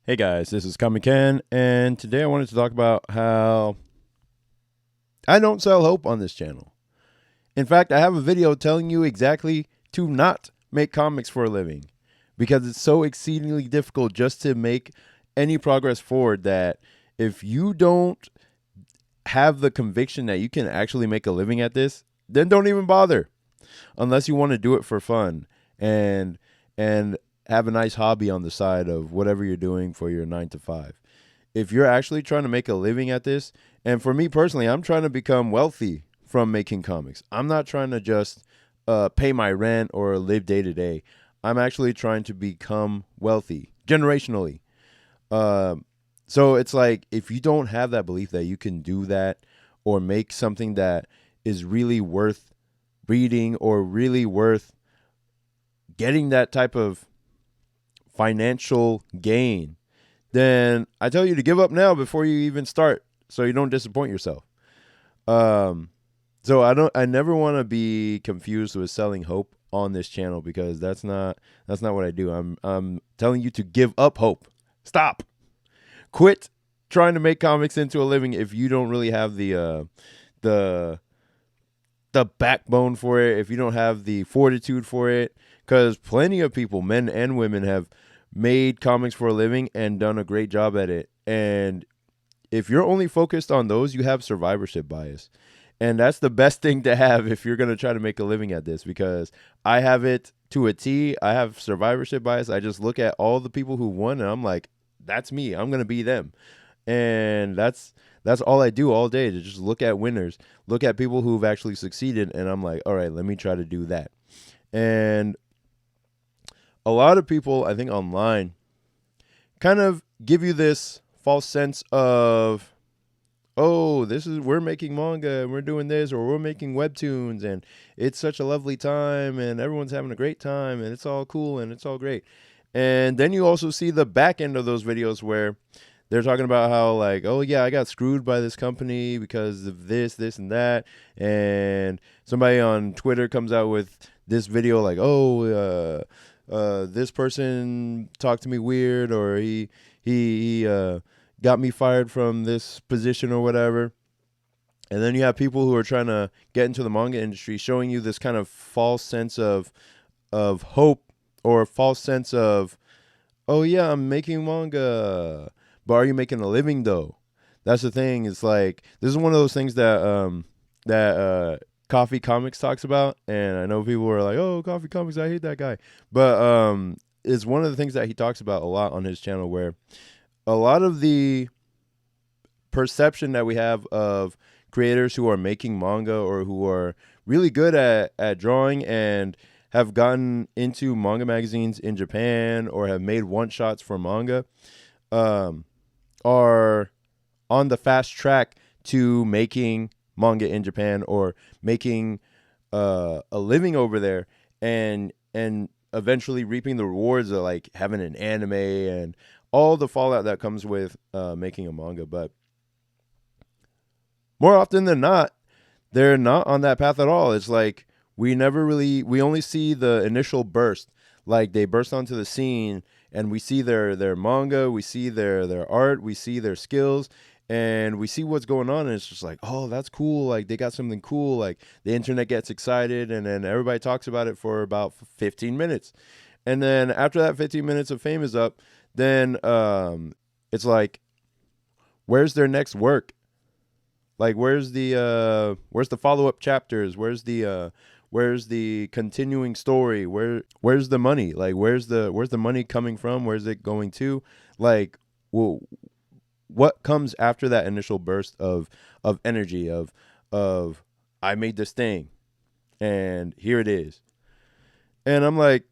Hey guys, this is Kami Ken, and today I wanted to talk about how I don't sell hope on this channel. In fact, I have a video telling you exactly to not make comics for a living because it's so exceedingly difficult just to make any progress forward that if you don't have the conviction that you can actually make a living at this, then don't even bother unless you want to do it for fun and and have a nice hobby on the side of whatever you're doing for your 9 to 5. If you're actually trying to make a living at this, and for me personally, I'm trying to become wealthy from making comics. I'm not trying to just pay my rent or live day to day. I'm actually trying to become wealthy generationally. Uh, so it's like if you don't have that belief that you can do that or make something that is really worth reading or really worth getting that type of financial gain, then I tell you to give up now before you even start so you don't disappoint yourself. Um so I never want to be confused with selling hope on this channel because that's not what I do. I'm telling you to give up hope. Stop. Quit trying to make comics into a living if you don't really have the the backbone for it, if you don't have the fortitude for it, because plenty of people, men and women, have made comics for a living and done a great job at it. And if you're only focused on those, you have survivorship bias. And that's the best thing to have if you're going to try to make a living at this, because I have it to a T. I have survivorship bias. I just look at all the people who won and I'm like, that's me. I'm going to be them. And that's all I do all day, to just look at winners, look at people who've actually succeeded, and I'm like, all right, let me try to do that. And a lot of people, I think, online kind of give you this false sense of, oh, this is, we're making manga and we're doing this, or we're making webtoons and it's such a lovely time and everyone's having a great time and it's all cool and it's all great. And then you also see the back end of those videos where they're talking about how, like, oh yeah, I got screwed by this company because of this and that. And somebody on Twitter comes out with this video like, oh, this person talked to me weird, or he got me fired from this position or whatever. And then you have people who are trying to get into the manga industry showing you this kind of false sense of hope, or a false sense of, oh yeah, I'm making manga, but are you making a living though? That's the thing. It's like, this is one of those things that Coffee Comics talks about, and I know people are like, oh, Coffee Comics, I hate that guy, but it's one of the things that he talks about a lot on his channel, where a lot of the perception that we have of creators who are making manga or who are really good at drawing and have gotten into manga magazines in Japan or have made one shots for manga, um, are on the fast track to making manga in Japan or making a living over there, and eventually reaping the rewards of like having an anime and all the fallout that comes with making a manga. But more often than not, they're not on that path at all. It's like we only see the initial burst. Like, they burst onto the scene and we see their manga, we see their art, we see their skills, and we see what's going on, and it's just like, oh, that's cool. Like, they got something cool. Like, the internet gets excited and then everybody talks about it for about 15 minutes. And then after that 15 minutes of fame is up, then it's like, where's their next work? Like, where's the follow up chapters? Where's the continuing story? Where's the money? Like, where's the money coming from? Where's it going to? Like, well, what comes after that initial burst of energy of I made this thing and here it is. And I'm like,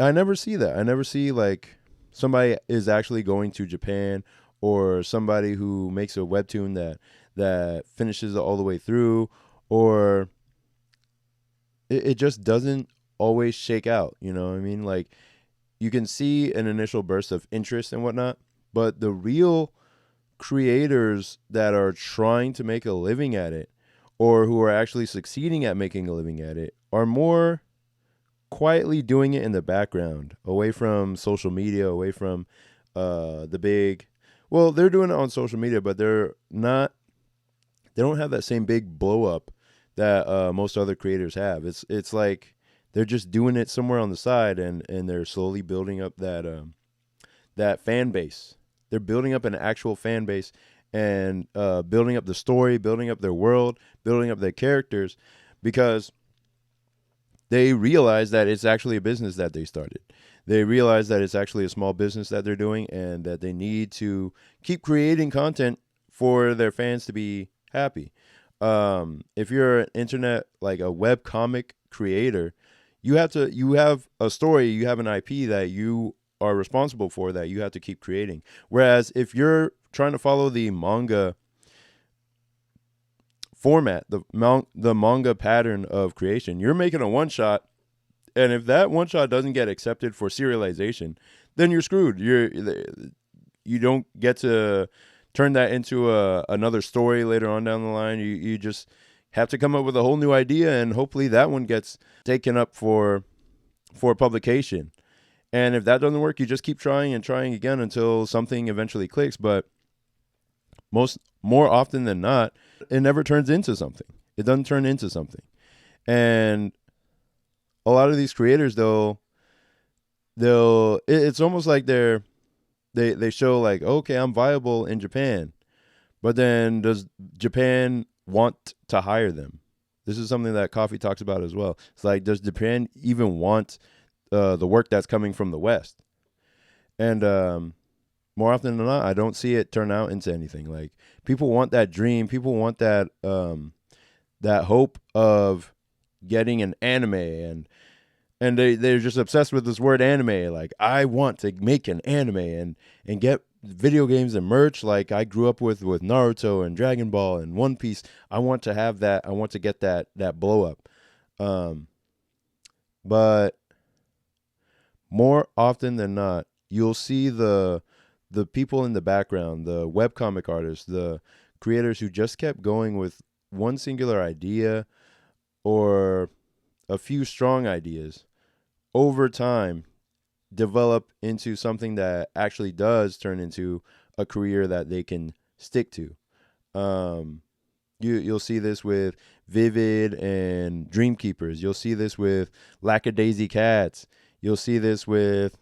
I never see that. I never see like somebody is actually going to Japan, or somebody who makes a webtoon that finishes it all the way through, or it just doesn't always shake out. You know what I mean? Like, you can see an initial burst of interest and whatnot, but the real creators that are trying to make a living at it, or who are actually succeeding at making a living at it, are more quietly doing it in the background, away from social media, away from the big. Well, they're doing it on social media, but they're not. They don't have that same big blow up that most other creators have. It's like they're just doing it somewhere on the side, and they're slowly building up that fan base. They're building up an actual fan base and building up the story, building up their world, building up their characters, because they realize that it's actually a business that they started. They realize that it's actually a small business that they're doing, and that they need to keep creating content for their fans to be happy. If you're an internet, like a web comic creator, you have a story, you have an IP that you are responsible for, that you have to keep creating. Whereas if you're trying to follow the manga format, the manga pattern of creation, you're making a one shot, and if that one shot doesn't get accepted for serialization, then you're screwed. You don't get to turn that into another story later on down the line. You just have to come up with a whole new idea, and hopefully that one gets taken up for publication. And if that doesn't work, you just keep trying and trying again until something eventually clicks. But more often than not, it never turns into something. It doesn't turn into something. And a lot of these creators, it's almost like they show like, okay, I'm viable in Japan, but then does Japan want to hire them? This is something that Coffee talks about as well. It's like, does Japan even want the work that's coming from the West? And more often than not, I don't see it turn out into anything. Like, people want that dream. People want that that hope of getting an anime, and they're just obsessed with this word anime. Like, I want to make an anime and get video games and merch like I grew up with Naruto and Dragon Ball and One Piece. I want to have that. I want to get that blow up. But more often than not, you'll see the people in the background, the webcomic artists, the creators who just kept going with one singular idea or a few strong ideas, over time develop into something that actually does turn into a career that they can stick to. You'll see this with Vivid and Dreamkeepers. You'll see this with Lackadaisy Cats. You'll see this with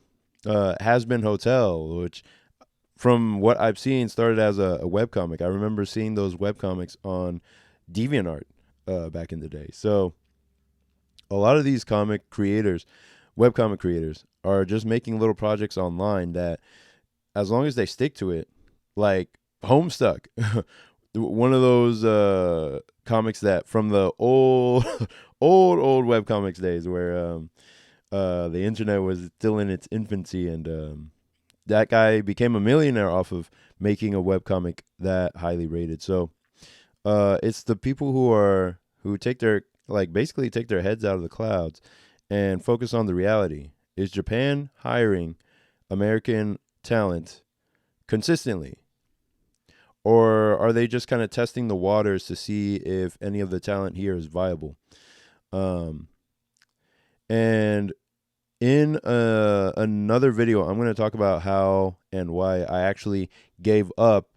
Has Been Hotel, which, from what I've seen, started as a webcomic. I remember seeing those webcomics on DeviantArt back in the day. So a lot of these comic creators, webcomic creators, are just making little projects online that, as long as they stick to it, like Homestuck, one of those comics that from the old old webcomics days where the internet was still in its infancy, and that guy became a millionaire off of making a webcomic that highly rated. So it's the people who take their, like, basically take their heads out of the clouds and focus on the reality. Is Japan hiring American talent consistently? Or are they just kind of testing the waters to see if any of the talent here is viable? And in another video, I'm going to talk about how and why I actually gave up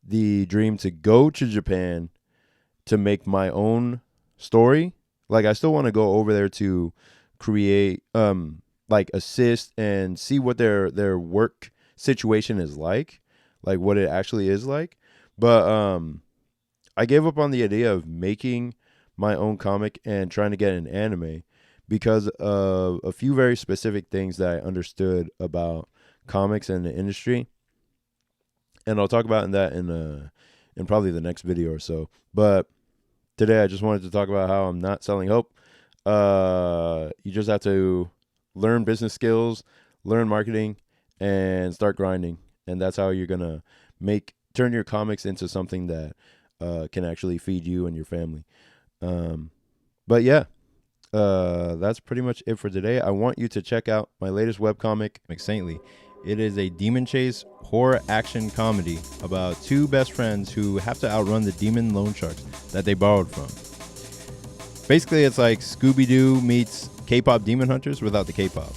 the dream to go to Japan to make my own story. Like, I still want to go over there to create, like, assist and see what their work situation is like what it actually is like. But I gave up on the idea of making my own comic and trying to get an anime because of a few very specific things that I understood about comics and the industry. And I'll talk about in probably the next video or so. But today I just wanted to talk about how I'm not selling hope. You just have to learn business skills, learn marketing, and start grinding. And that's how you're going to turn your comics into something that can actually feed you and your family. But yeah, that's pretty much it for today. I want you to check out my latest webcomic, Saintly. It is a demon chase horror action comedy about two best friends who have to outrun the demon loan sharks that they borrowed from. Basically, it's like Scooby-Doo meets K-pop demon hunters without the K-pop.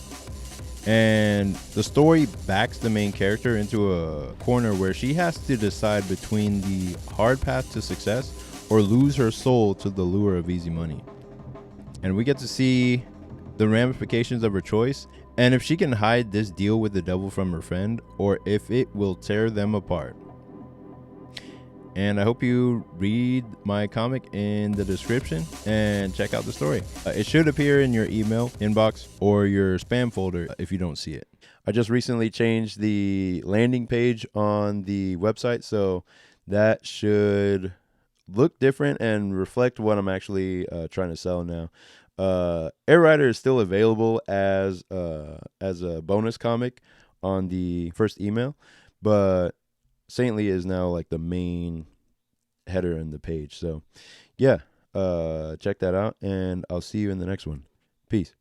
And the story backs the main character into a corner where she has to decide between the hard path to success or lose her soul to the lure of easy money. And we get to see the ramifications of her choice, and if she can hide this deal with the devil from her friend, or if it will tear them apart. And I hope you read my comic in the description and check out the story. It should appear in your email inbox or your spam folder if you don't see it. I just recently changed the landing page on the website, so that should look different and reflect what I'm actually trying to sell now. Air Rider is still available as a bonus comic on the first email, but Saintly is now like the main header in the page. So yeah, check that out, and I'll see you in the next one. Peace.